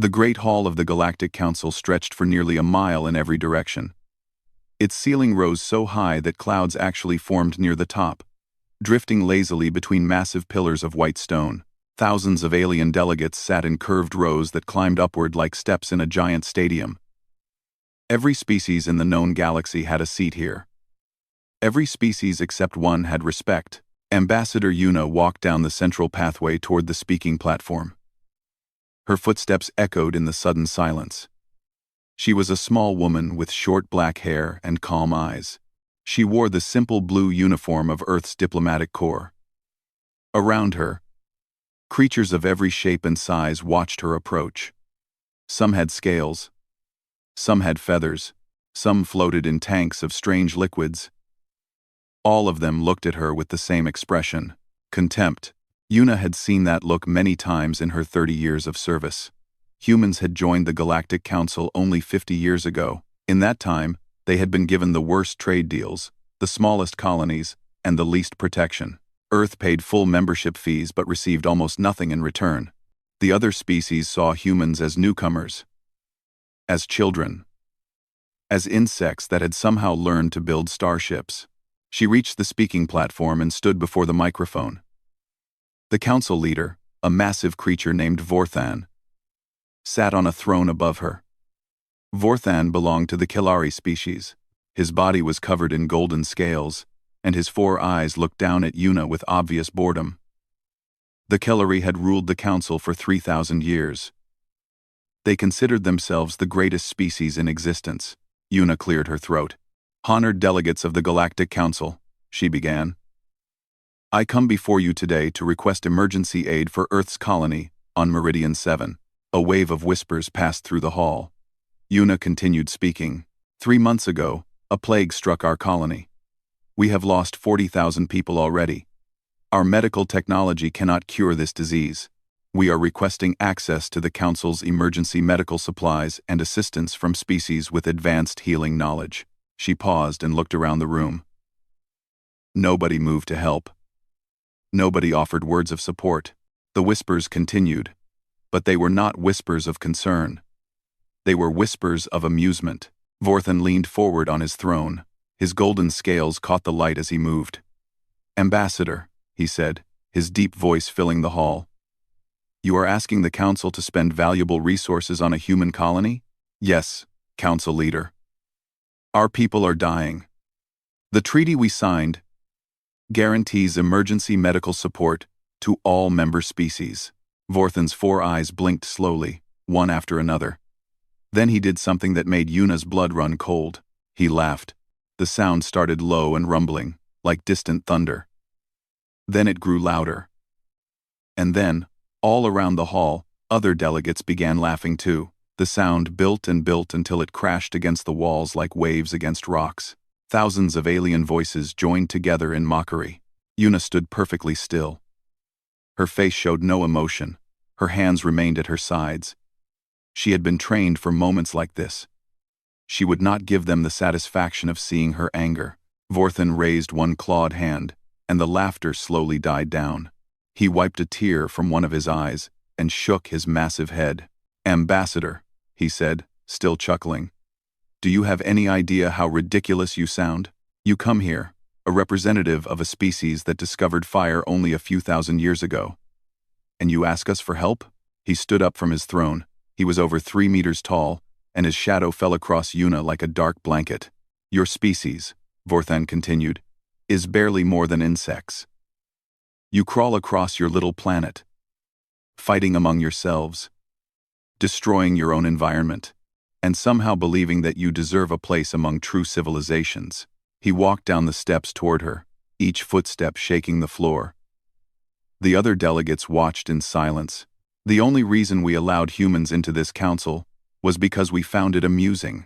The Great Hall of the Galactic Council stretched for nearly a mile in every direction. Its ceiling rose so high that clouds actually formed near the top, drifting lazily between massive pillars of white stone. Thousands of alien delegates sat in curved rows that climbed upward like steps in a giant stadium. Every species in the known galaxy had a seat here. Every species except one had respect. Ambassador Yuna walked down the central pathway toward the speaking platform. Her footsteps echoed in the sudden silence. She was a small woman with short black hair and calm eyes. She wore the simple blue uniform of Earth's diplomatic corps. Around her, creatures of every shape and size watched her approach. Some had scales. Some had feathers. Some floated in tanks of strange liquids. All of them looked at her with the same expression: contempt. Yuna had seen that look many times in her 30 years of service. Humans had joined the Galactic Council only 50 years ago. In that time, they had been given the worst trade deals, the smallest colonies, and the least protection. Earth paid full membership fees but received almost nothing in return. The other species saw humans as newcomers, as children, as insects that had somehow learned to build starships. She reached the speaking platform and stood before the microphone. The council leader, a massive creature named Vorthan, sat on a throne above her. Vorthan belonged to the Kilari species. His body was covered in golden scales, and his 4 eyes looked down at Yuna with obvious boredom. The Kilari had ruled the council for 3,000 years. They considered themselves the greatest species in existence. Yuna cleared her throat. "Honored delegates of the Galactic Council," she began. "I come before you today to request emergency aid for Earth's colony on Meridian 7. A wave of whispers passed through the hall. Yuna continued speaking. "3 months ago, a plague struck our colony. We have lost 40,000 people already. Our medical technology cannot cure this disease. We are requesting access to the Council's emergency medical supplies and assistance from species with advanced healing knowledge." She paused and looked around the room. Nobody moved to help. Nobody offered words of support. The whispers continued, but they were not whispers of concern. They were whispers of amusement. Vorthan leaned forward on his throne. His golden scales caught the light as he moved. "Ambassador," he said, his deep voice filling the hall. "You are asking the Council to spend valuable resources on a human colony?" "Yes, Council leader. Our people are dying. The treaty we signed guarantees emergency medical support to all member species." Vorthan's 4 eyes blinked slowly, one after another. Then he did something that made Yuna's blood run cold. He laughed. The sound started low and rumbling, like distant thunder. Then it grew louder. And then, all around the hall, other delegates began laughing too. The sound built and built until it crashed against the walls like waves against rocks. Thousands of alien voices joined together in mockery. Yuna stood perfectly still. Her face showed no emotion. Her hands remained at her sides. She had been trained for moments like this. She would not give them the satisfaction of seeing her anger. Vorthan raised one clawed hand, and the laughter slowly died down. He wiped a tear from one of his eyes and shook his massive head. "Ambassador," he said, still chuckling. "Do you have any idea how ridiculous you sound? You come here, a representative of a species that discovered fire only a few thousand years ago. And you ask us for help?" He stood up from his throne. He was over 3 meters tall, and his shadow fell across Yuna like a dark blanket. "Your species," Vorthan continued, "is barely more than insects. You crawl across your little planet, fighting among yourselves, destroying your own environment, and somehow believing that you deserve a place among true civilizations." He walked down the steps toward her, each footstep shaking the floor. The other delegates watched in silence. "The only reason we allowed humans into this council was because we found it amusing.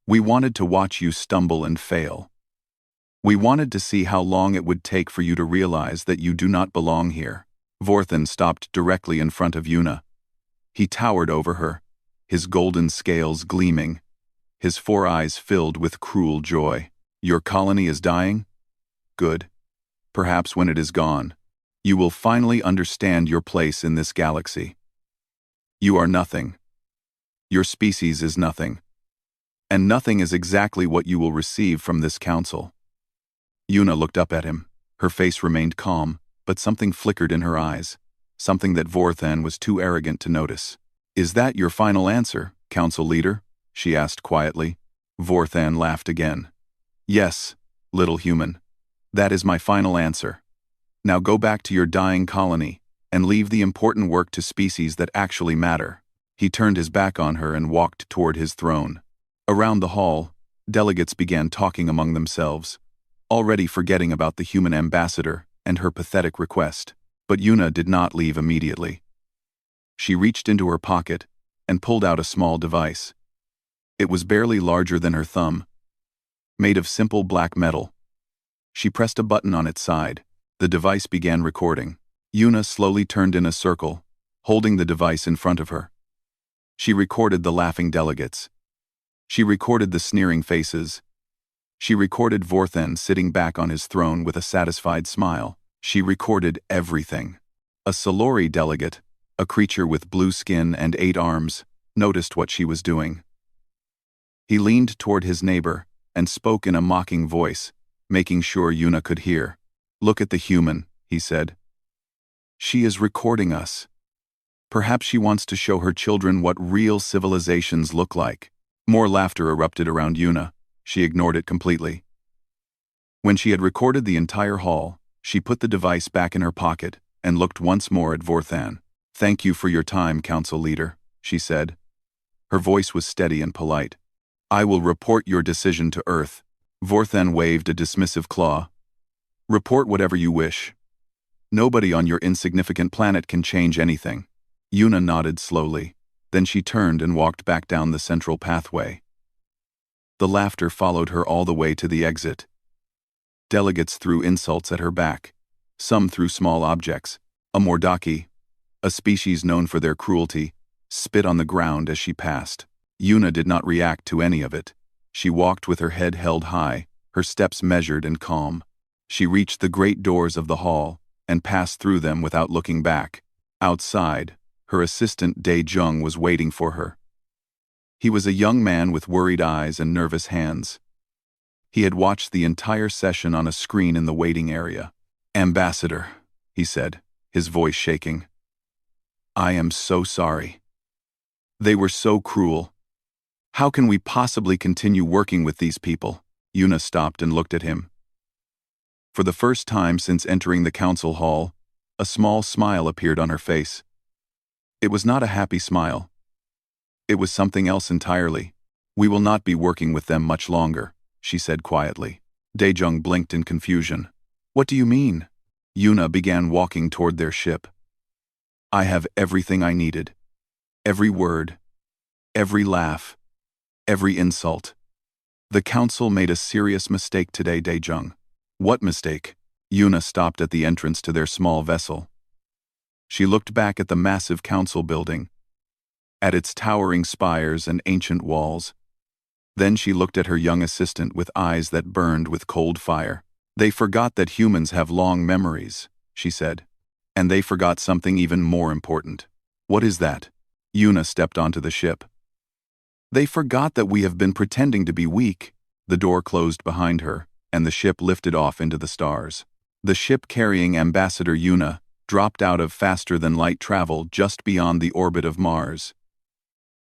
We wanted to watch you stumble and fail. We wanted to see how long it would take for you to realize that you do not belong here." Vorthan stopped directly in front of Yuna. He towered over her, his golden scales gleaming, his 4 eyes filled with cruel joy. "Your colony is dying? Good. Perhaps when it is gone, you will finally understand your place in this galaxy." You are nothing. Your species is nothing. And nothing is exactly what you will receive from this council. Yuna looked up at him. Her face remained calm, but something flickered in her eyes, something that Vorthan was too arrogant to notice. Is that your final answer, council leader? She asked quietly. Vorthan laughed again. Yes, little human. That is my final answer. Now go back to your dying colony, and leave the important work to species that actually matter. He turned his back on her and walked toward his throne. Around the hall, delegates began talking among themselves, already forgetting about the human ambassador and her pathetic request. But Yuna did not leave immediately. She reached into her pocket and pulled out a small device. It was barely larger than her thumb, made of simple black metal. She pressed a button on its side. The device began recording. Yuna slowly turned in a circle, holding the device in front of her. She recorded the laughing delegates. She recorded the sneering faces. She recorded Vorthan sitting back on his throne with a satisfied smile. She recorded everything. A Solori delegate, a creature with blue skin and 8 arms, noticed what she was doing. He leaned toward his neighbor and spoke in a mocking voice, making sure Yuna could hear. Look at the human, he said. She is recording us. Perhaps she wants to show her children what real civilizations look like. More laughter erupted around Yuna. She ignored it completely. When she had recorded the entire hall, she put the device back in her pocket and looked once more at Vorthan. Thank you for your time, council leader, she said. Her voice was steady and polite. I will report your decision to Earth. Vorthan waved a dismissive claw. Report whatever you wish. Nobody on your insignificant planet can change anything. Yuna nodded slowly. Then she turned and walked back down the central pathway. The laughter followed her all the way to the exit. Delegates threw insults at her back. Some threw small objects. A Mordaki, a species known for their cruelty, spit on the ground as she passed. Yuna did not react to any of it. She walked with her head held high, her steps measured and calm. She reached the great doors of the hall and passed through them without looking back. Outside, her assistant Dae-jung was waiting for her. He was a young man with worried eyes and nervous hands. He had watched the entire session on a screen in the waiting area. Ambassador, he said, his voice shaking. I am so sorry. They were so cruel. How can we possibly continue working with these people? Yuna stopped and looked at him. For the first time since entering the council hall, a small smile appeared on her face. It was not a happy smile. It was something else entirely. We will not be working with them much longer, she said quietly. Dae-jung blinked in confusion. What do you mean? Yuna began walking toward their ship. I have everything I needed. Every word. Every laugh. Every insult. The council made a serious mistake today, Dae-jung. What mistake? Yuna stopped at the entrance to their small vessel. She looked back at the massive council building, at its towering spires and ancient walls. Then she looked at her young assistant with eyes that burned with cold fire. They forgot that humans have long memories, she said. And they forgot something even more important. What is that? Yuna stepped onto the ship. They forgot that we have been pretending to be weak. The door closed behind her, and the ship lifted off into the stars. The ship carrying Ambassador Yuna dropped out of faster-than-light travel just beyond the orbit of Mars.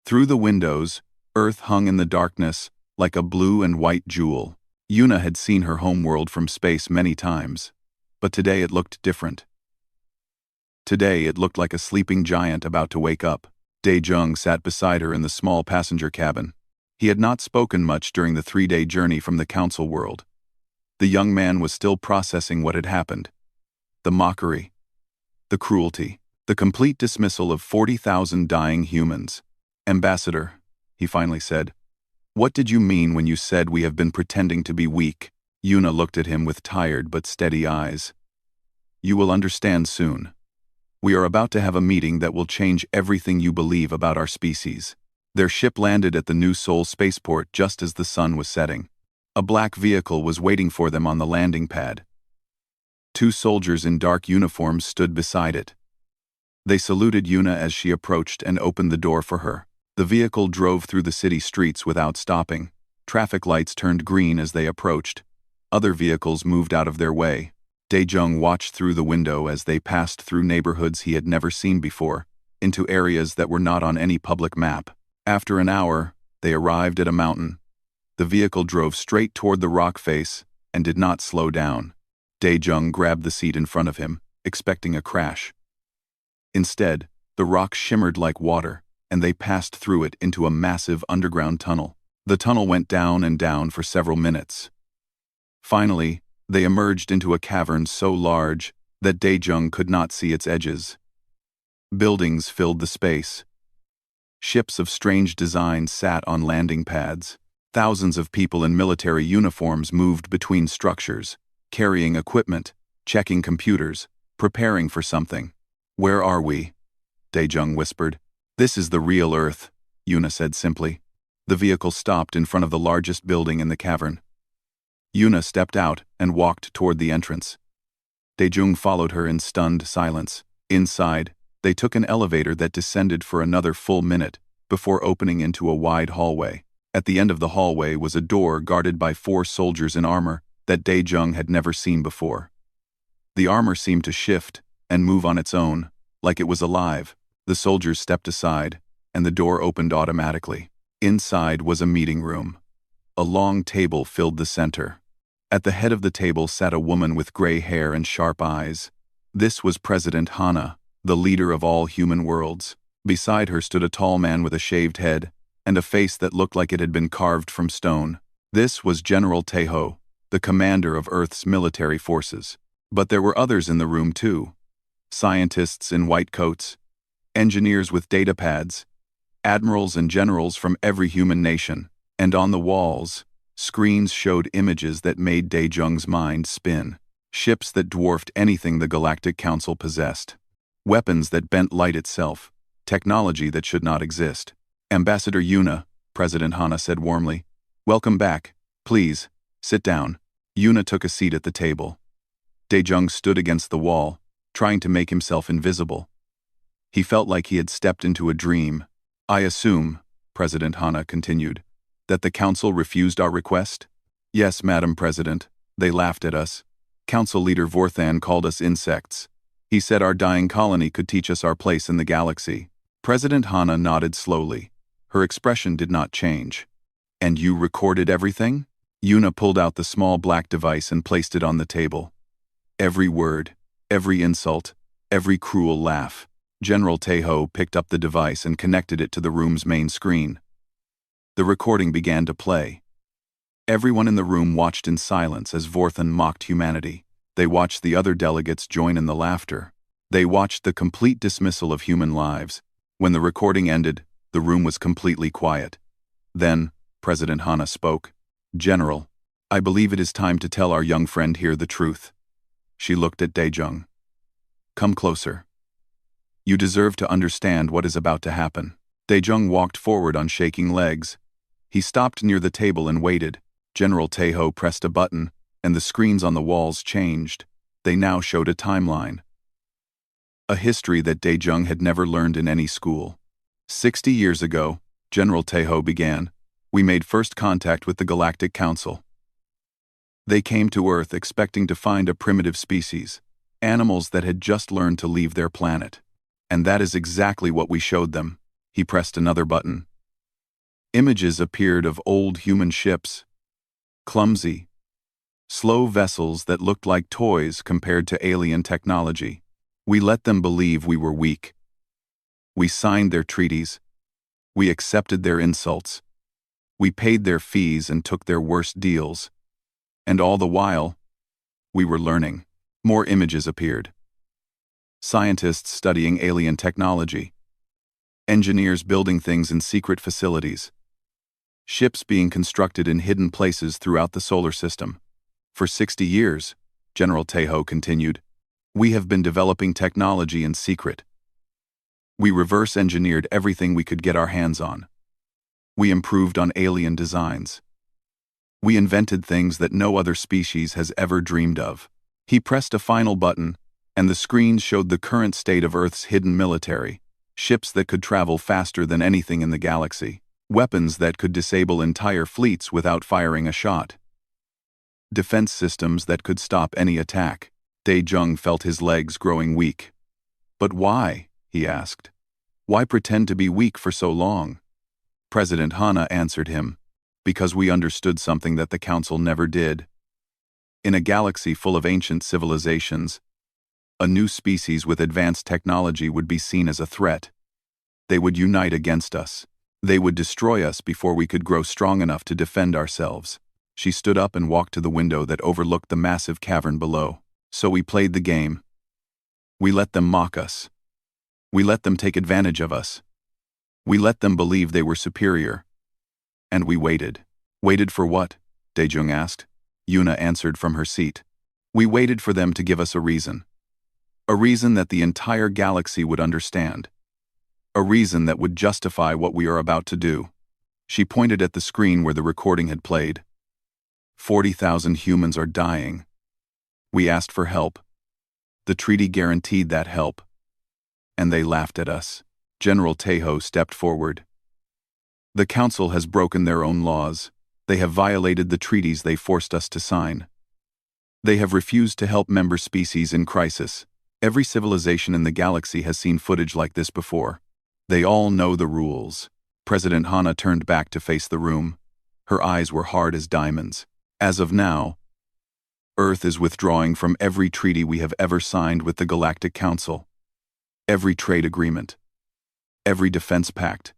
Through the windows, Earth hung in the darkness like a blue and white jewel. Yuna had seen her homeworld from space many times, but today it looked different. Today it looked like a sleeping giant about to wake up. Dae-jung sat beside her in the small passenger cabin. He had not spoken much during the 3-day journey from the council world. The young man was still processing what had happened. The mockery. The cruelty. The complete dismissal of 40,000 dying humans. Ambassador, he finally said, what did you mean when you said we have been pretending to be weak? Yuna looked at him with tired but steady eyes. You will understand soon. We are about to have a meeting that will change everything you believe about our species. Their ship landed at the New Seoul spaceport just as the sun was setting. A black vehicle was waiting for them on the landing pad. 2 soldiers in dark uniforms stood beside it. They saluted Yuna as she approached and opened the door for her. The vehicle drove through the city streets without stopping. Traffic lights turned green as they approached. Other vehicles moved out of their way. Daejung watched through the window as they passed through neighborhoods he had never seen before, into areas that were not on any public map. After an hour, they arrived at a mountain. The vehicle drove straight toward the rock face and did not slow down. Daejung grabbed the seat in front of him, expecting a crash. Instead, the rock shimmered like water, and they passed through it into a massive underground tunnel. The tunnel went down and down for several minutes. Finally, they emerged into a cavern so large that Daejung could not see its edges. Buildings filled the space. Ships of strange design sat on landing pads. Thousands of people in military uniforms moved between structures, carrying equipment, checking computers, preparing for something. "Where are we?" Daejung whispered. "This is the real Earth," Yuna said simply. The vehicle stopped in front of the largest building in the cavern. Yuna stepped out and walked toward the entrance. Daejung followed her in stunned silence. Inside, they took an elevator that descended for another full minute before opening into a wide hallway. At the end of the hallway was a door guarded by 4 soldiers in armor that Daejung had never seen before. The armor seemed to shift and move on its own, like it was alive. The soldiers stepped aside, and the door opened automatically. Inside was a meeting room. A long table filled the center. At the head of the table sat a woman with gray hair and sharp eyes. This was President Hana, the leader of all human worlds. Beside her stood a tall man with a shaved head and a face that looked like it had been carved from stone. This was General Taeho, the commander of Earth's military forces. But there were others in the room too. Scientists in white coats, engineers with data pads, admirals and generals from every human nation, and on the walls, screens showed images that made Daejung's mind spin. Ships that dwarfed anything the Galactic Council possessed. Weapons that bent light itself. Technology that should not exist. "Ambassador Yuna," President Hana said warmly. "Welcome back. Please, sit down." Yuna took a seat at the table. Daejung stood against the wall, trying to make himself invisible. He felt like he had stepped into a dream. "I assume," President Hana continued, "that the Council refused our request?" "Yes, Madam President. They laughed at us. Council Leader Vorthan called us insects. He said our dying colony could teach us our place in the galaxy." President Hana nodded slowly. Her expression did not change. "And you recorded everything?" Yuna pulled out the small black device and placed it on the table. Every word, every insult, every cruel laugh. General Taeho picked up the device and connected it to the room's main screen. The recording began to play. Everyone in the room watched in silence as Vorthan mocked humanity. They watched the other delegates join in the laughter. They watched the complete dismissal of human lives. When the recording ended, the room was completely quiet. Then, President Hana spoke. "General, I believe it is time to tell our young friend here the truth." She looked at Daejung. "Come closer. You deserve to understand what is about to happen." Daejung walked forward on shaking legs. He stopped near the table and waited. General Taeho pressed a button, and the screens on the walls changed. They now showed a timeline. A history that Daejung had never learned in any school. 60 years ago, General Taeho began, we made first contact with the Galactic Council. They came to Earth expecting to find a primitive species, animals that had just learned to leave their planet. And that is exactly what we showed them. He pressed another button. Images appeared of old human ships. Clumsy, slow vessels that looked like toys compared to alien technology. We let them believe we were weak. We signed their treaties. We accepted their insults. We paid their fees and took their worst deals. And all the while, we were learning. More images appeared. Scientists studying alien technology. Engineers building things in secret facilities. Ships being constructed in hidden places throughout the solar system. For 60 years, General Taeho continued, we have been developing technology in secret. We reverse-engineered everything we could get our hands on. We improved on alien designs. We invented things that no other species has ever dreamed of. He pressed a final button, and the screens showed the current state of Earth's hidden military, ships that could travel faster than anything in the galaxy, weapons that could disable entire fleets without firing a shot, defense systems that could stop any attack. Dae-jung felt his legs growing weak. But why? He asked. Why pretend to be weak for so long? President Hana answered him. Because we understood something that the Council never did. In a galaxy full of ancient civilizations, a new species with advanced technology would be seen as a threat. They would unite against us. They would destroy us before we could grow strong enough to defend ourselves. She stood up and walked to the window that overlooked the massive cavern below. So we played the game. We let them mock us. We let them take advantage of us. We let them believe they were superior. And we waited. Waited for what? Dae-jung asked. Yuna answered from her seat. We waited for them to give us a reason. A reason that the entire galaxy would understand. A reason that would justify what we are about to do. She pointed at the screen where the recording had played. 40,000 humans are dying. We asked for help. The treaty guaranteed that help. And they laughed at us. General Taeho stepped forward. The Council has broken their own laws. They have violated the treaties they forced us to sign. They have refused to help member species in crisis. Every civilization in the galaxy has seen footage like this before. They all know the rules. President Hana turned back to face the room. Her eyes were hard as diamonds. As of now, Earth is withdrawing from every treaty we have ever signed with the Galactic Council. Every trade agreement. Every defense pact.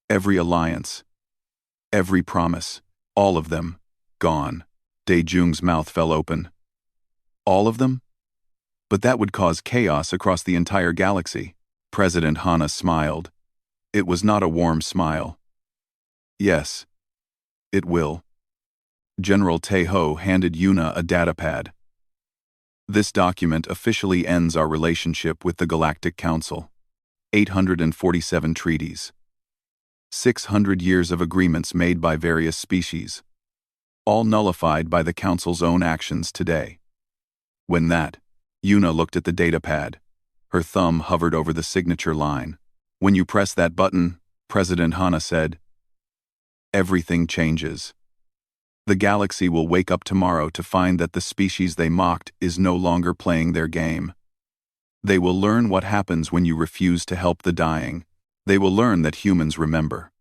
Every alliance. Every promise. All of them. Gone. Dae-jung's mouth fell open. All of them? But that would cause chaos across the entire galaxy. President Hana smiled. It was not a warm smile. Yes. It will. General Taeho handed Yuna a datapad. This document officially ends our relationship with the Galactic Council. 847 treaties. 600 years of agreements made by various species. All nullified by the Council's own actions today. When that, Yuna looked at the datapad. Her thumb hovered over the signature line. When you press that button, President Hana said, everything changes. The galaxy will wake up tomorrow to find that the species they mocked is no longer playing their game. They will learn what happens when you refuse to help the dying. They will learn that humans remember.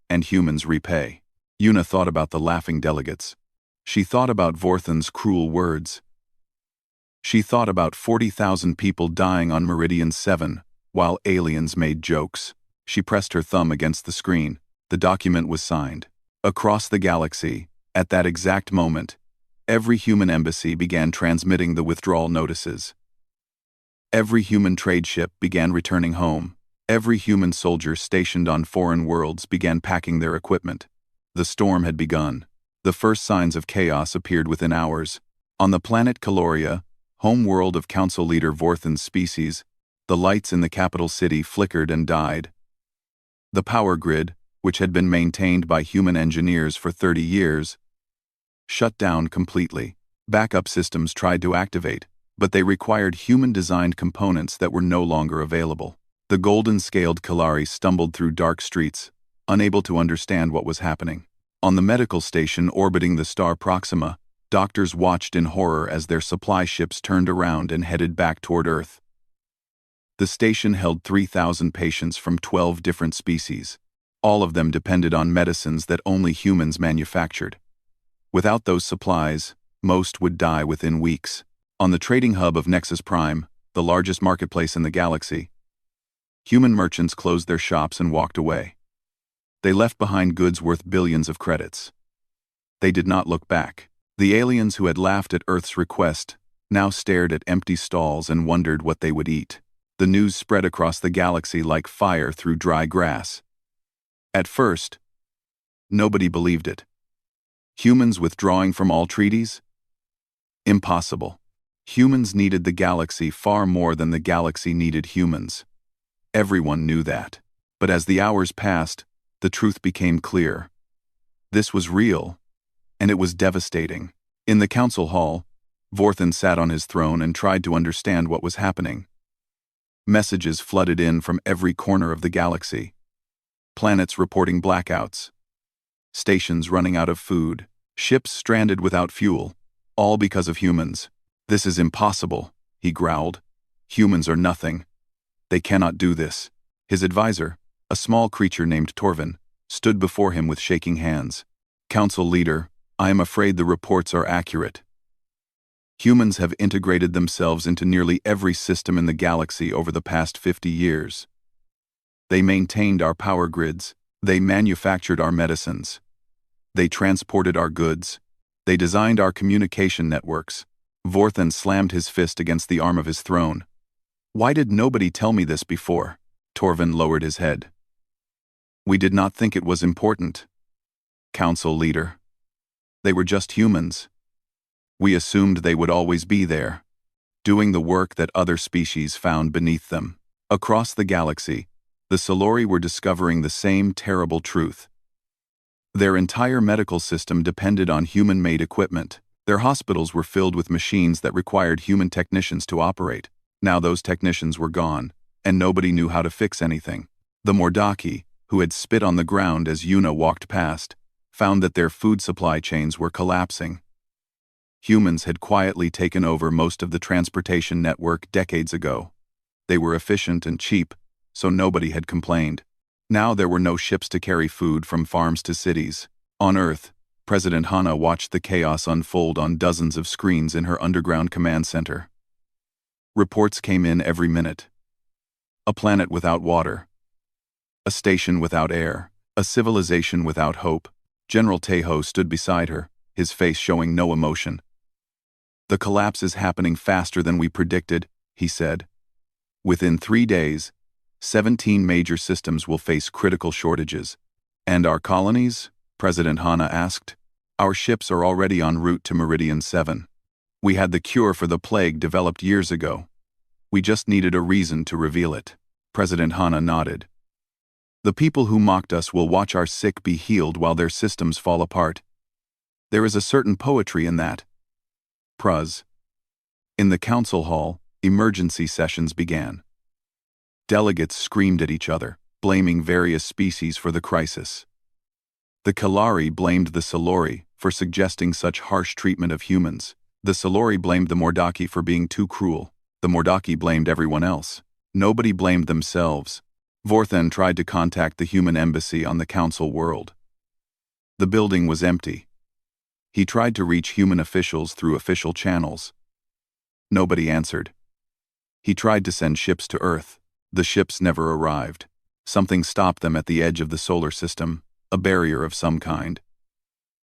And humans repay. Yuna thought about the laughing delegates. She thought about Vorthan's cruel words. She thought about 40,000 people dying on Meridian 7, while aliens made jokes. She pressed her thumb against the screen. The document was signed. Across the galaxy, at that exact moment, every human embassy began transmitting the withdrawal notices. Every human trade ship began returning home. Every human soldier stationed on foreign worlds began packing their equipment. The storm had begun. The first signs of chaos appeared within hours. On the planet Caloria, home world of Council leader Vorthan's species, the lights in the capital city flickered and died. The power grid, which had been maintained by human engineers for 30 years, shut down completely. Backup systems tried to activate, but they required human-designed components that were no longer available. The golden-scaled Kalari stumbled through dark streets, unable to understand what was happening. On the medical station orbiting the star Proxima, doctors watched in horror as their supply ships turned around and headed back toward Earth. The station held 3,000 patients from 12 different species. All of them depended on medicines that only humans manufactured. Without those supplies, most would die within weeks. On the trading hub of Nexus Prime, the largest marketplace in the galaxy, human merchants closed their shops and walked away. They left behind goods worth billions of credits. They did not look back. The aliens who had laughed at Earth's request now stared at empty stalls and wondered what they would eat. The news spread across the galaxy like fire through dry grass. At first, nobody believed it. Humans withdrawing from all treaties? Impossible. Humans needed the galaxy far more than the galaxy needed humans. Everyone knew that. But as the hours passed, the truth became clear. This was real, and it was devastating. In the council hall, Vorthan sat on his throne and tried to understand what was happening. Messages flooded in from every corner of the galaxy. Planets reporting blackouts. Stations running out of food. Ships stranded without fuel. All because of humans. "This is impossible," he growled. "Humans are nothing. They cannot do this." His advisor, a small creature named Torvin, stood before him with shaking hands. "Council leader, I am afraid the reports are accurate. Humans have integrated themselves into nearly every system in the galaxy over the past 50 years. They maintained our power grids. They manufactured our medicines. They transported our goods. They designed our communication networks." Vorthan slammed his fist against the arm of his throne. "Why did nobody tell me this before?" Torvin lowered his head. "We did not think it was important, Council leader. They were just humans. We assumed they would always be there, doing the work that other species found beneath them." Across the galaxy, the Silori were discovering the same terrible truth. Their entire medical system depended on human-made equipment. Their hospitals were filled with machines that required human technicians to operate. Now those technicians were gone, and nobody knew how to fix anything. The Mordaki, who had spit on the ground as Yuna walked past, found that their food supply chains were collapsing. Humans had quietly taken over most of the transportation network decades ago. They were efficient and cheap, so nobody had complained. Now there were no ships to carry food from farms to cities. On Earth, President Hana watched the chaos unfold on dozens of screens in her underground command center. Reports came in every minute. A planet without water. A station without air. A civilization without hope. General Tejo stood beside her, his face showing no emotion. "The collapse is happening faster than we predicted," he said. "Within 3 days, 17 major systems will face critical shortages." "And our colonies?" President Hana asked. "Our ships are already en route to Meridian 7. We had the cure for the plague developed years ago. We just needed a reason to reveal it." President Hana nodded. "The people who mocked us will watch our sick be healed while their systems fall apart. There is a certain poetry in that." Pruz. In the council hall, emergency sessions began. Delegates screamed at each other, blaming various species for the crisis. The Kalari blamed the Silori for suggesting such harsh treatment of humans. The Silori blamed the Mordaki for being too cruel. The Mordaki blamed everyone else. Nobody blamed themselves. Vorthan tried to contact the human embassy on the council world. The building was empty. He tried to reach human officials through official channels. Nobody answered. He tried to send ships to Earth. The ships never arrived. Something stopped them at the edge of the solar system, a barrier of some kind.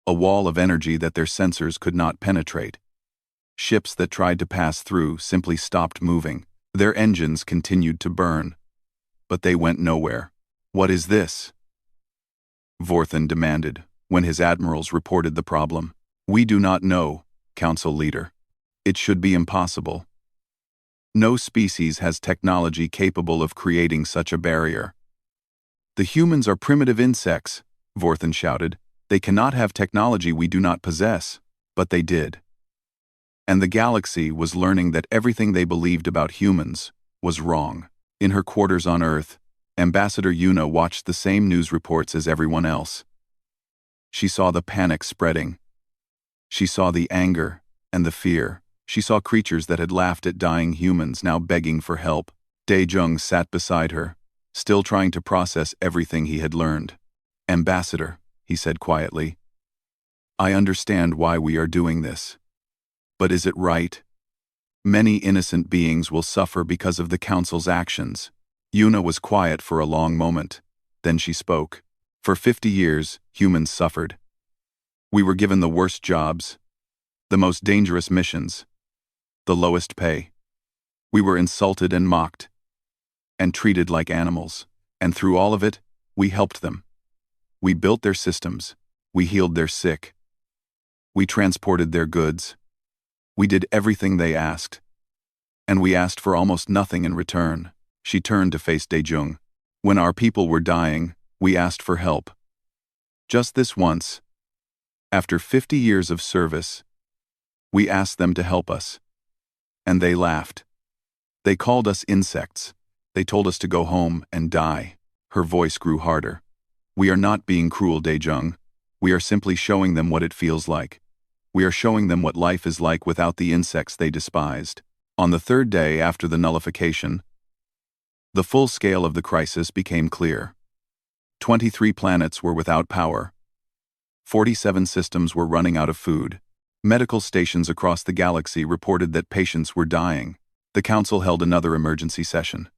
A wall of energy that their sensors could not penetrate. Ships that tried to pass through simply stopped moving. Their engines continued to burn. But they went nowhere. "What is this?" Vorthan demanded, when his admirals reported the problem. "We do not know, Council leader. It should be impossible. No species has technology capable of creating such a barrier." "The humans are primitive insects," Vorthan shouted. "They cannot have technology we do not possess." But they did. And the galaxy was learning that everything they believed about humans was wrong. In her quarters on Earth, Ambassador Yuna watched the same news reports as everyone else. She saw the panic spreading. She saw the anger and the fear. She saw creatures that had laughed at dying humans now begging for help. Daejung sat beside her, still trying to process everything he had learned. "Ambassador," he said quietly, "I understand why we are doing this. But is it right? Many innocent beings will suffer because of the Council's actions." Yuna was quiet for a long moment. Then she spoke. "For 50 years, humans suffered. We were given the worst jobs, the most dangerous missions, the lowest pay. We were insulted and mocked, and treated like animals. And through all of it, we helped them. We built their systems. We healed their sick. We transported their goods. We did everything they asked. And we asked for almost nothing in return." She turned to face Daejung. "When our people were dying, we asked for help. Just this once. After 50 years of service, We asked them to help us. And they laughed. They called us insects. They told us to go home and die. Her voice grew harder. We are not being cruel, Daejung. We are simply showing them what it feels like. We are showing them what life is like without the insects they despised. On the third day after the nullification, the full scale of the crisis became clear. 23 planets were without power. 47 systems were running out of food. Medical stations across the galaxy reported that patients were dying. The council held another emergency session.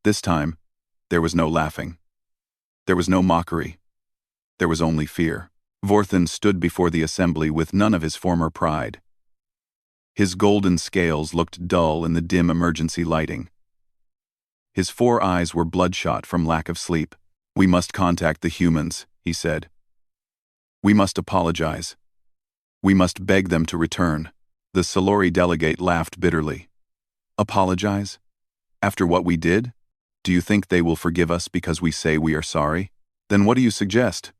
This time, there was no laughing. There was no mockery. There was only fear. Vorthan stood before the assembly with none of his former pride. His golden scales looked dull in the dim emergency lighting. His 4 eyes were bloodshot from lack of sleep. We must contact the humans, he said. We must apologize. We must beg them to return. The Solori delegate laughed bitterly. Apologize? After what we did? Do you think they will forgive us because we say we are sorry? Then what do you suggest?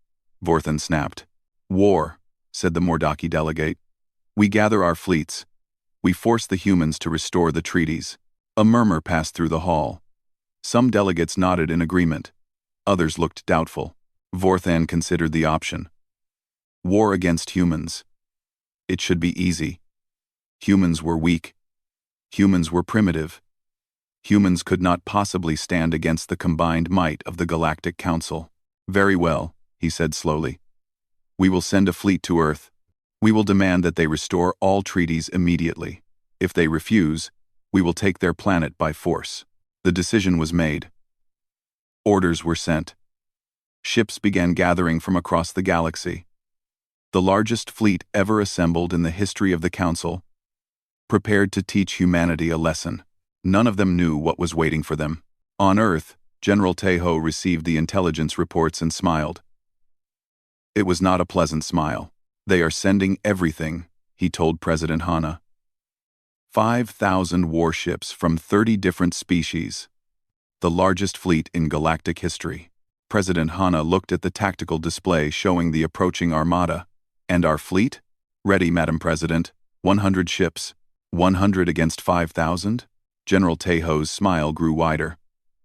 Vorthan snapped. War, said the Mordaki delegate. We gather our fleets. We force the humans to restore the treaties. A murmur passed through the hall. Some delegates nodded in agreement. Others looked doubtful. Vorthan considered the option. War against humans. It should be easy. Humans were weak. Humans were primitive. Humans could not possibly stand against the combined might of the Galactic Council. Very well, he said slowly. We will send a fleet to Earth. We will demand that they restore all treaties immediately. If they refuse, we will take their planet by force. The decision was made. Orders were sent. Ships began gathering from across the galaxy. The largest fleet ever assembled in the history of the Council, prepared to teach humanity a lesson. None of them knew what was waiting for them. On Earth, General Tejo received the intelligence reports and smiled. It was not a pleasant smile. They are sending everything, he told President Hana. 5,000 warships from 30 different species. The largest fleet in galactic history. President Hana looked at the tactical display showing the approaching armada. And our fleet? Ready, Madam President. 100 ships. 100 against 5,000? General Tejo's smile grew wider.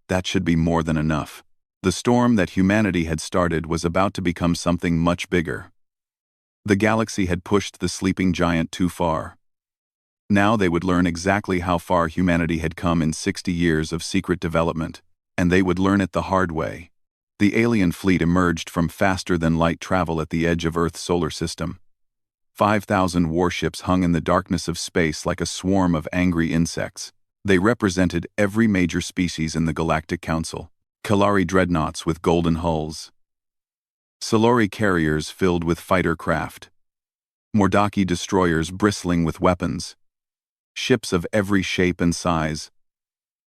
That should be more than enough. The storm that humanity had started was about to become something much bigger. The galaxy had pushed the sleeping giant too far. Now they would learn exactly how far humanity had come in 60 years of secret development, and they would learn it the hard way. The alien fleet emerged from faster-than-light travel at the edge of Earth's solar system. 5,000 warships hung in the darkness of space like a swarm of angry insects. They represented every major species in the Galactic Council. Kalari dreadnoughts with golden hulls. Solori carriers filled with fighter craft. Mordaki destroyers bristling with weapons. Ships of every shape and size.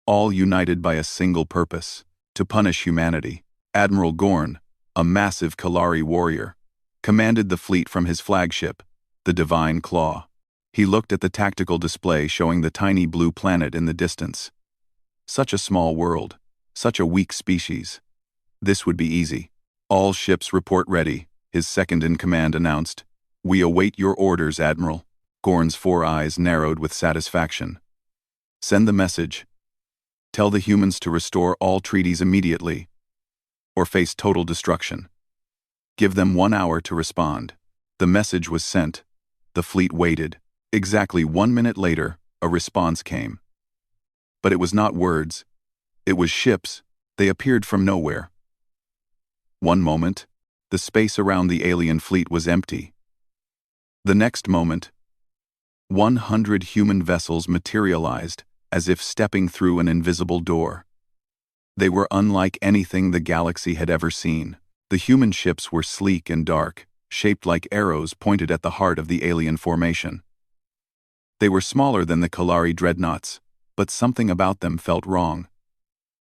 All united by a single purpose: to punish humanity. Admiral Gorn, a massive Kalari warrior, commanded the fleet from his flagship, the Divine Claw. He looked at the tactical display showing the tiny blue planet in the distance. Such a small world, such a weak species. This would be easy. All ships report ready, his second-in-command announced. We await your orders, Admiral. Gorn's 4 eyes narrowed with satisfaction. Send the message. Tell the humans to restore all treaties immediately, or face total destruction. Give them 1 hour to respond. The message was sent. The fleet waited. Exactly 1 minute later, a response came. But it was not words. It was ships. They appeared from nowhere. One moment, the space around the alien fleet was empty. The next moment, 100 human vessels materialized, as if stepping through an invisible door. They were unlike anything the galaxy had ever seen. The human ships were sleek and dark, shaped like arrows pointed at the heart of the alien formation. They were smaller than the Kalari dreadnoughts, but something about them felt wrong.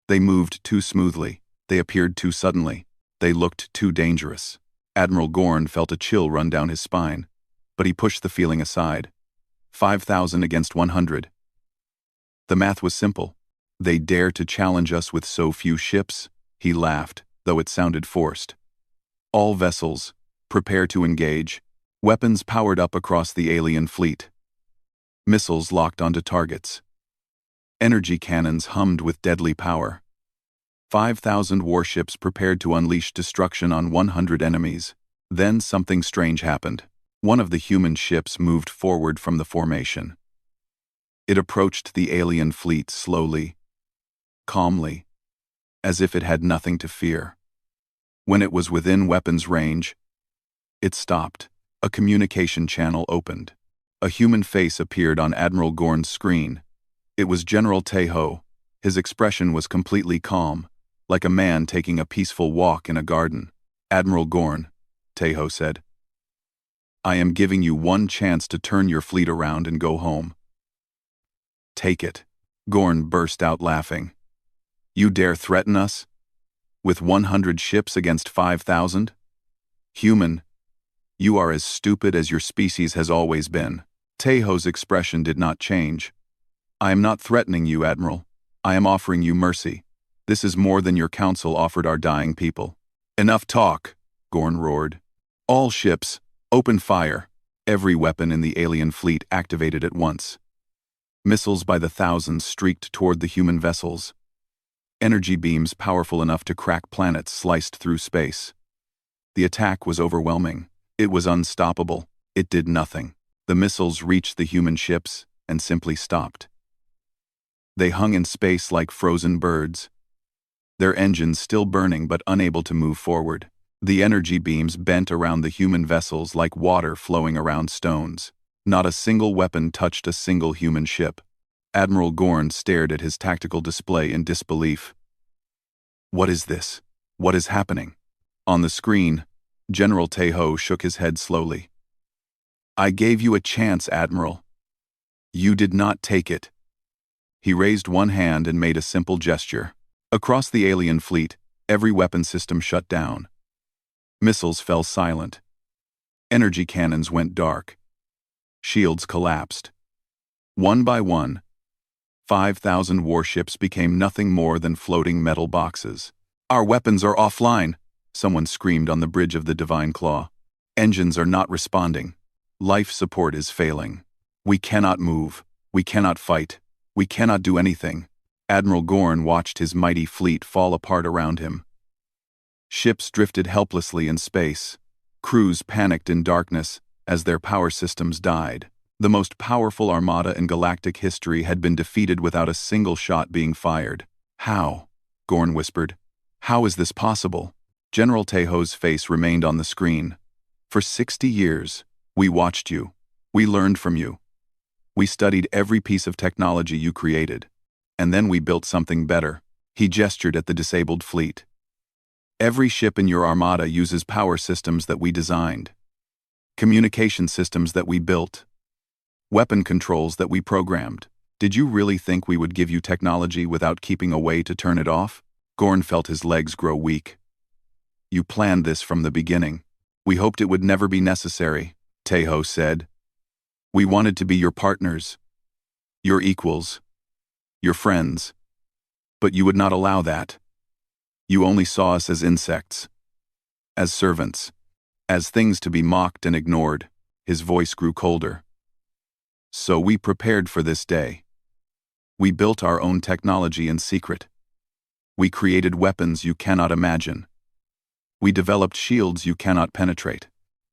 They moved too smoothly. They appeared too suddenly. They looked too dangerous. Admiral Gorn felt a chill run down his spine, but he pushed the feeling aside. 5,000 against 100. The math was simple. They dare to challenge us with so few ships? He laughed, though it sounded forced. All vessels, prepare to engage. Weapons powered up across the alien fleet. Missiles locked onto targets. Energy cannons hummed with deadly power. 5,000 warships prepared to unleash destruction on 100 enemies. Then something strange happened. One of the human ships moved forward from the formation. It approached the alien fleet slowly, calmly, as if it had nothing to fear. When it was within weapons range, it stopped. A communication channel opened. A human face appeared on Admiral Gorn's screen. It was General Tejo. His expression was completely calm, like a man taking a peaceful walk in a garden. "Admiral Gorn," Tejo said, "I am giving you one chance to turn your fleet around and go home." "Take it." Gorn burst out laughing. "You dare threaten us? With 100 ships against 5,000? Human, you are as stupid as your species has always been." Tejo's expression did not change. "I am not threatening you, Admiral. I am offering you mercy. This is more than your council offered our dying people." "Enough talk," Gorn roared. "All ships, open fire." Every weapon in the alien fleet activated at once. Missiles by the thousands streaked toward the human vessels. Energy beams powerful enough to crack planets sliced through space. The attack was overwhelming. It was unstoppable. It did nothing. The missiles reached the human ships and simply stopped. They hung in space like frozen birds, their engines still burning but unable to move forward. The energy beams bent around the human vessels like water flowing around stones. Not a single weapon touched a single human ship. Admiral Gorn stared at his tactical display in disbelief. "What is this? What is happening?" On the screen, General Tejo shook his head slowly. "I gave you a chance, Admiral. You did not take it." He raised one hand and made a simple gesture. Across the alien fleet, every weapon system shut down. Missiles fell silent. Energy cannons went dark. Shields collapsed. One by one, 5,000 warships became nothing more than floating metal boxes. "Our weapons are offline," someone screamed on the bridge of the Divine Claw. "Engines are not responding. Life support is failing. We cannot move. We cannot fight. We cannot do anything." Admiral Gorn watched his mighty fleet fall apart around him. Ships drifted helplessly in space. Crews panicked in darkness as their power systems died. The most powerful armada in galactic history had been defeated without a single shot being fired. "How?" Gorn whispered. "How is this possible?" General Tejo's face remained on the screen. "For 60 years, we watched you. We learned from you. We studied every piece of technology you created. And then we built something better." He gestured at the disabled fleet. "Every ship in your armada uses power systems that we designed. Communication systems that we built. Weapon controls that we programmed. Did you really think we would give you technology without keeping a way to turn it off?" Gorn felt his legs grow weak. "You planned this from the beginning. We hoped it would never be necessary," Tejo said. "We wanted to be your partners, your equals, your friends. But you would not allow that. You only saw us as insects, as servants, as things to be mocked and ignored." His voice grew colder. "So we prepared for this day. We built our own technology in secret. We created weapons you cannot imagine. We developed shields you cannot penetrate.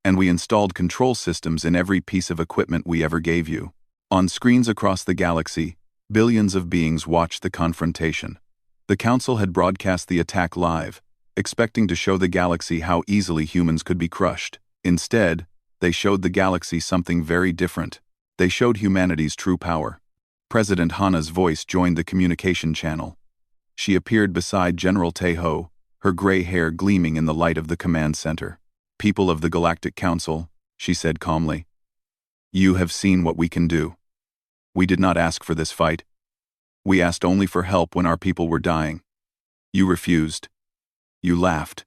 And we installed control systems in every piece of equipment we ever gave you." On screens across the galaxy, billions of beings watched the confrontation. The Council had broadcast the attack live, expecting to show the galaxy how easily humans could be crushed. Instead, they showed the galaxy something very different. They showed humanity's true power. President Hana's voice joined the communication channel. She appeared beside General Tejo, her gray hair gleaming in the light of the command center. "People of the Galactic Council," she said calmly, "you have seen what we can do. We did not ask for this fight. We asked only for help when our people were dying. You refused. You laughed.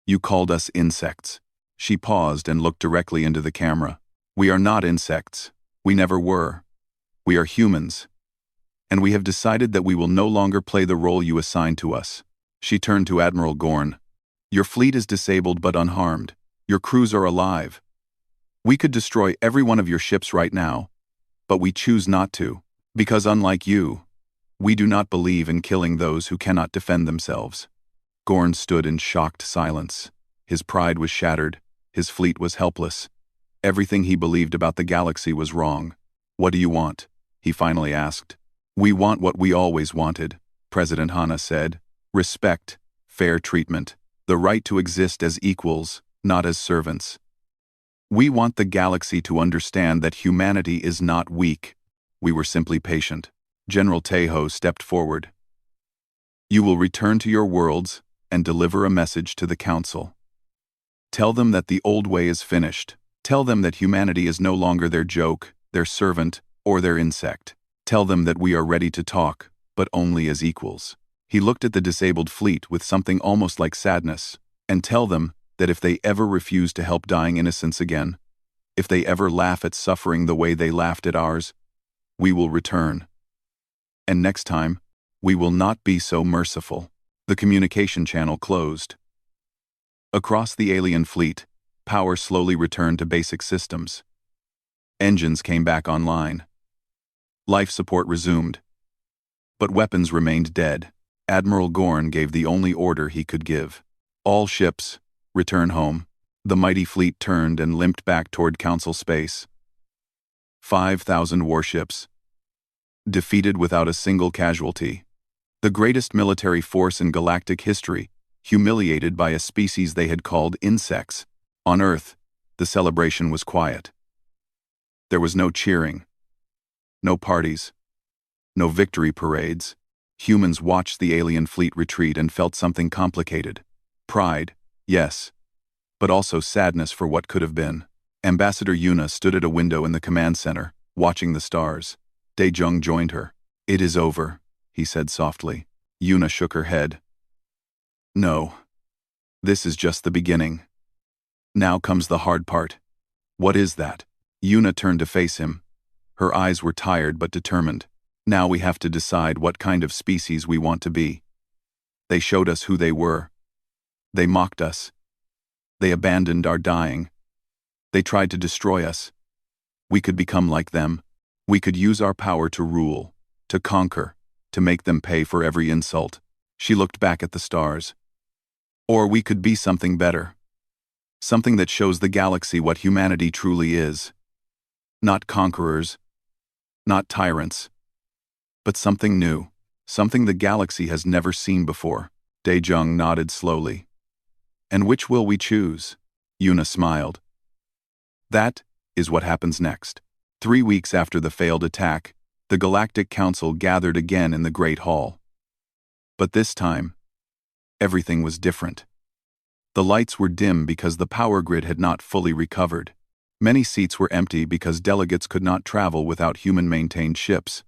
You called us insects." She paused and looked directly into the camera. "We are not insects. We never were. We are humans. And we have decided that we will no longer play the role you assigned to us." She turned to Admiral Gorn. "Your fleet is disabled but unharmed. Your crews are alive. We could destroy every one of your ships right now, But we choose not to, because unlike you, we do not believe in killing those who cannot defend themselves." Gorn stood in shocked silence. His pride was shattered, his fleet was helpless. Everything he believed about the galaxy was wrong. "What do you want?" he finally asked. "We want what we always wanted," President Hanna said. "Respect, fair treatment, the right to exist as equals, not as servants. We want the galaxy to understand that humanity is not weak. We were simply patient." General Tejo stepped forward. "You will return to your worlds and deliver a message to the Council. Tell them that the old way is finished. Tell them that humanity is no longer their joke, their servant, or their insect. Tell them that we are ready to talk, but only as equals." He looked at the disabled fleet with something almost like sadness. "And tell them that if they ever refuse to help dying innocents again, if they ever laugh at suffering the way they laughed at ours, we will return. And next time, we will not be so merciful." The communication channel closed. Across the alien fleet, power slowly returned to basic systems. Engines came back online. Life support resumed. But weapons remained dead. Admiral Gorn gave the only order he could give. "All ships, return home." The mighty fleet turned and limped back toward Council space. 5,000 warships. Defeated without a single casualty. The greatest military force in galactic history, humiliated by a species they had called insects. On Earth, the celebration was quiet. There was no cheering. No parties. No victory parades. Humans watched the alien fleet retreat and felt something complicated. Pride, yes, but also sadness for what could have been. Ambassador Yuna stood at a window in the command center, watching the stars. Daejung joined her. "It is over," he said softly. Yuna shook her head. "No. This is just the beginning. Now comes the hard part." "What is that?" Yuna turned to face him. Her eyes were tired but determined. "Now we have to decide what kind of species we want to be. They showed us who they were. They mocked us. They abandoned our dying. They tried to destroy us. We could become like them. We could use our power to rule, to conquer, to make them pay for every insult." She looked back at the stars. "Or we could be something better. Something that shows the galaxy what humanity truly is. Not conquerors, not tyrants, but something new, something the galaxy has never seen before." Daejung nodded slowly. "And which will we choose?" Yuna smiled. "That is what happens next." 3 weeks after the failed attack, the Galactic Council gathered again in the Great Hall. But this time, everything was different. The lights were dim because the power grid had not fully recovered. Many seats were empty because delegates could not travel without human-maintained ships.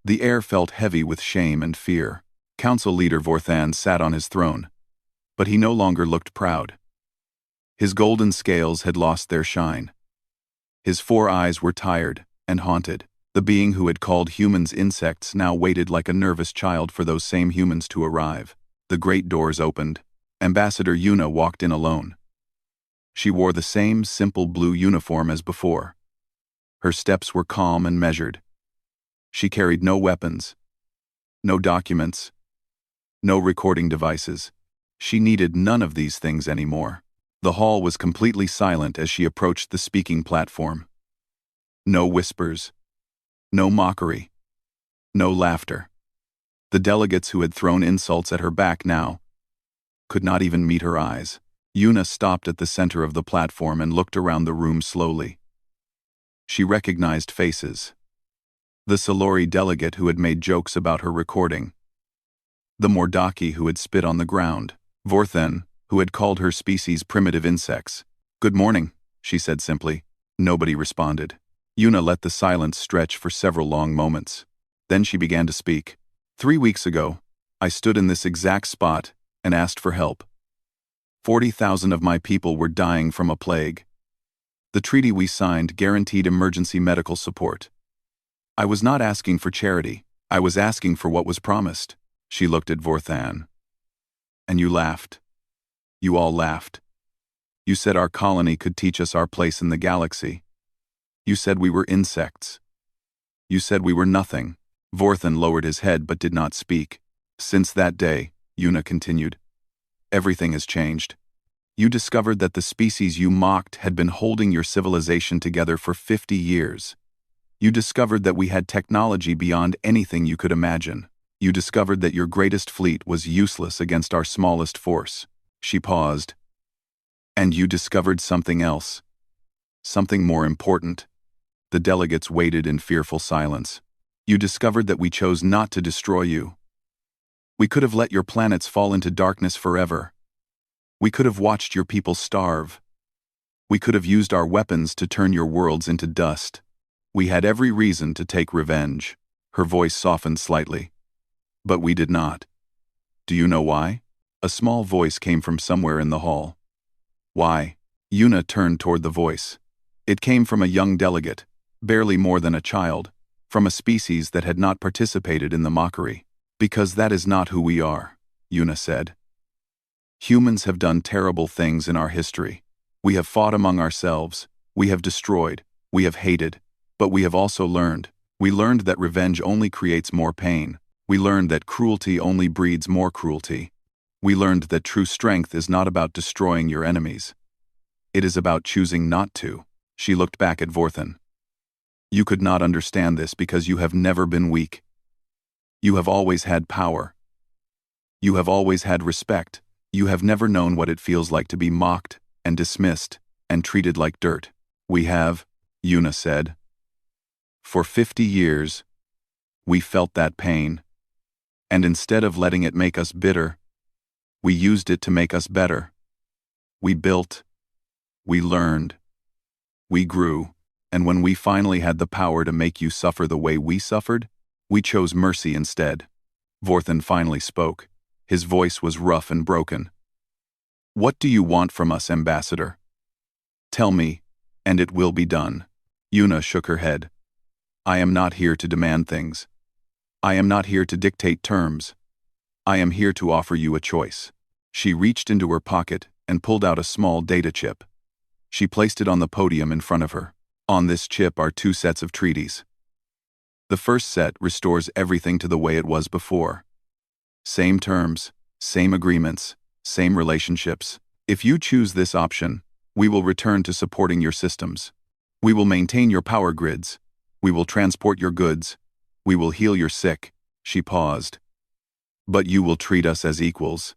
The air felt heavy with shame and fear. Council leader Vorthan sat on his throne, but he no longer looked proud. His golden scales had lost their shine. His 4 eyes were tired and haunted. The being who had called humans insects now waited like a nervous child for those same humans to arrive. The great doors opened. Ambassador Yuna walked in alone. She wore the same simple blue uniform as before. Her steps were calm and measured. She carried no weapons, no documents, no recording devices. She needed none of these things anymore. The hall was completely silent as she approached the speaking platform. No whispers, no mockery, no laughter. The delegates who had thrown insults at her back now could not even meet her eyes. Yuna stopped at the center of the platform and looked around the room slowly. She recognized faces. The Solori delegate who had made jokes about her recording. The Mordaki who had spit on the ground. Vorthan, who had called her species primitive insects. "Good morning," she said simply. Nobody responded. Yuna let the silence stretch for several long moments. Then she began to speak. 3 weeks ago, I stood in this exact spot and asked for help. 40,000 of my people were dying from a plague. The treaty we signed guaranteed emergency medical support. I was not asking for charity. I was asking for what was promised. She looked at Vorthan. And you laughed. You all laughed. You said our colony could teach us our place in the galaxy. You said we were insects. You said we were nothing. Vorthan lowered his head but did not speak. Since that day, Yuna continued, everything has changed. You discovered that the species you mocked had been holding your civilization together for 50 years. You discovered that we had technology beyond anything you could imagine. You discovered that your greatest fleet was useless against our smallest force. She paused. And you discovered something else. Something more important. The delegates waited in fearful silence. You discovered that we chose not to destroy you. We could have let your planets fall into darkness forever. We could have watched your people starve. We could have used our weapons to turn your worlds into dust. We had every reason to take revenge. Her voice softened slightly. But we did not. Do you know why? A small voice came from somewhere in the hall. Why? Yuna turned toward the voice. It came from a young delegate, barely more than a child, from a species that had not participated in the mockery. Because that is not who we are, Yuna said. Humans have done terrible things in our history. We have fought among ourselves, we have destroyed, we have hated, but we have also learned. We learned that revenge only creates more pain. We learned that cruelty only breeds more cruelty. We learned that true strength is not about destroying your enemies. It is about choosing not to. She looked back at Vorthan. You could not understand this because you have never been weak. You have always had power. You have always had respect. You have never known what it feels like to be mocked and dismissed and treated like dirt. We have, Yuna said. For 50 years, we felt that pain. And instead of letting it make us bitter, we used it to make us better. We built. We learned. We grew. And when we finally had the power to make you suffer the way we suffered, we chose mercy instead. Vorthan finally spoke. His voice was rough and broken. What do you want from us, Ambassador? Tell me, and it will be done. Yuna shook her head. I am not here to demand things. I am not here to dictate terms. I am here to offer you a choice. She reached into her pocket and pulled out a small data chip. She placed it on the podium in front of her. On this chip are 2 sets of treaties. The first set restores everything to the way it was before. Same terms, same agreements, same relationships. If you choose this option, we will return to supporting your systems. We will maintain your power grids. We will transport your goods. We will heal your sick. She paused. But you will treat us as equals.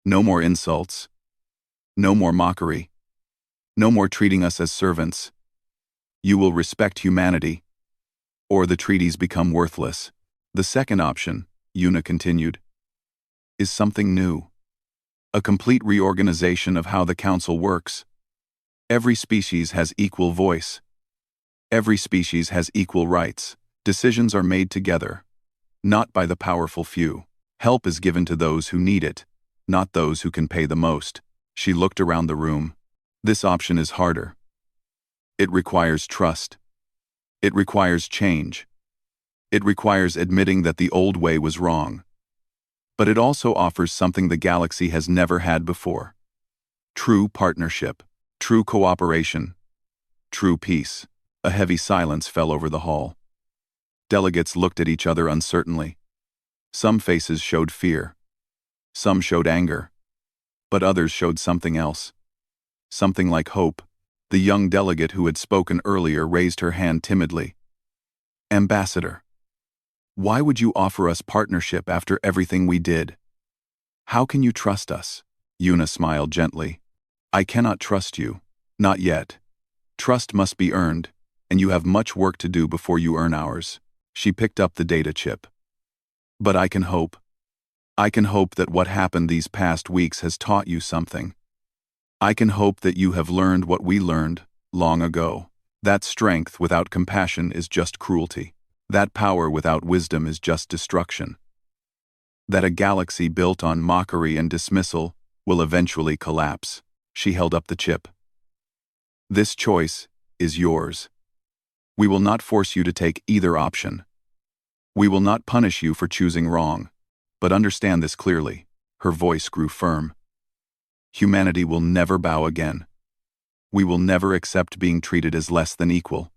No more insults. No more mockery. No more treating us as servants. You will respect humanity, or the treaties become worthless. The second option, Yuna continued, is something new. A complete reorganization of how the Council works. Every species has equal voice. Every species has equal rights. Decisions are made together, not by the powerful few. Help is given to those who need it, not those who can pay the most. She looked around the room. This option is harder. It requires trust. It requires change. It requires admitting that the old way was wrong. But it also offers something the galaxy has never had before. True partnership, true cooperation, true peace. A heavy silence fell over the hall. Delegates looked at each other uncertainly. Some faces showed fear. Some showed anger. But others showed something else. Something like hope. The young delegate who had spoken earlier raised her hand timidly. Ambassador, why would you offer us partnership after everything we did? How can you trust us? Yuna smiled gently. I cannot trust you. Not yet. Trust must be earned, and you have much work to do before you earn ours. She picked up the data chip. But I can hope. I can hope that what happened these past weeks has taught you something. I can hope that you have learned what we learned long ago. That strength without compassion is just cruelty. That power without wisdom is just destruction. That a galaxy built on mockery and dismissal will eventually collapse. She held up the chip. This choice is yours. We will not force you to take either option. We will not punish you for choosing wrong. But understand this clearly. Her voice grew firm. Humanity will never bow again. We will never accept being treated as less than equal.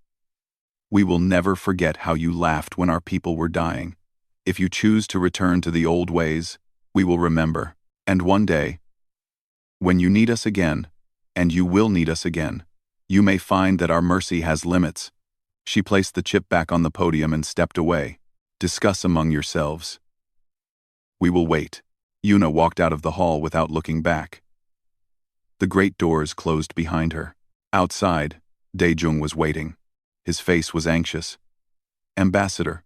We will never forget how you laughed when our people were dying. If you choose to return to the old ways, we will remember. And one day, when you need us again, and you will need us again, you may find that our mercy has limits." She placed the chip back on the podium and stepped away. "Discuss among yourselves. We will wait." Yuna walked out of the hall without looking back. The great doors closed behind her. Outside, Daejung was waiting. His face was anxious. "Ambassador,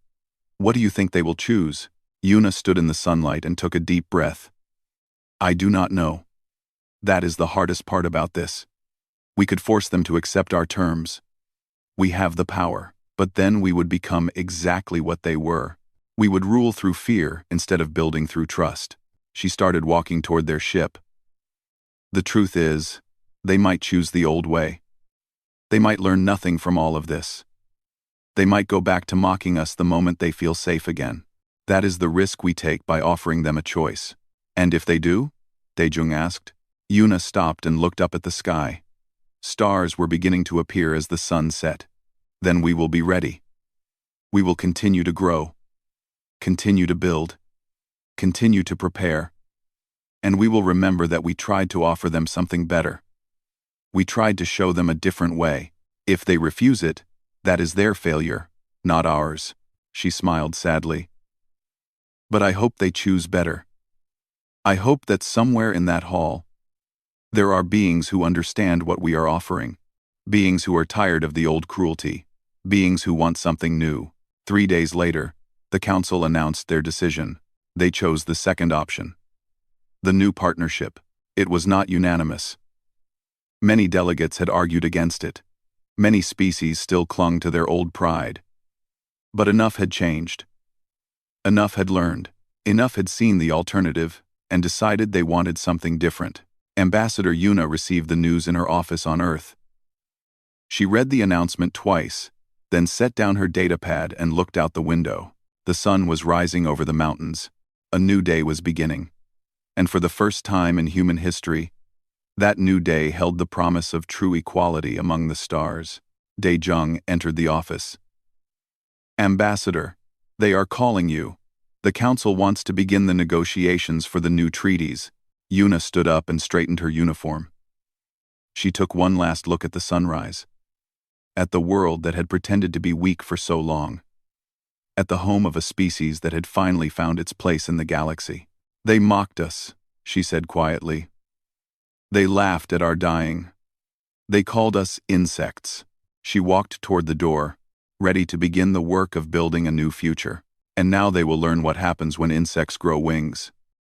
what do you think they will choose?" Yuna stood in the sunlight and took a deep breath. "I do not know. That is the hardest part about this. We could force them to accept our terms. We have the power, but then we would become exactly what they were. We would rule through fear instead of building through trust." She started walking toward their ship. "The truth is, they might choose the old way. They might learn nothing from all of this. They might go back to mocking us the moment they feel safe again. That is the risk we take by offering them a choice." "And if they do?" Daejung asked. Yuna stopped and looked up at the sky. Stars were beginning to appear as the sun set. "Then we will be ready. We will continue to grow, continue to build, continue to prepare. And we will remember that we tried to offer them something better. We tried to show them a different way. If they refuse it, that is their failure, not ours." She smiled sadly. "But I hope they choose better. I hope that somewhere in that hall, there are beings who understand what we are offering. Beings who are tired of the old cruelty. Beings who want something new." 3 days later, the council announced their decision. They chose the second option. The new partnership. It was not unanimous. Many delegates had argued against it. Many species still clung to their old pride. But enough had changed. Enough had learned. Enough had seen the alternative and decided they wanted something different. Ambassador Yuna received the news in her office on Earth. She read the announcement twice, then set down her datapad and looked out the window. The sun was rising over the mountains. A new day was beginning. And for the first time in human history, that new day held the promise of true equality among the stars. Daejung entered the office. "Ambassador, they are calling you. The council wants to begin the negotiations for the new treaties." Yuna stood up and straightened her uniform. She took one last look at the sunrise. At the world that had pretended to be weak for so long. At the home of a species that had finally found its place in the galaxy. "They mocked us," she said quietly. "They laughed at our dying. They called us insects." She walked toward the door, ready to begin the work of building a new future. And now they will learn what happens when insects grow wings.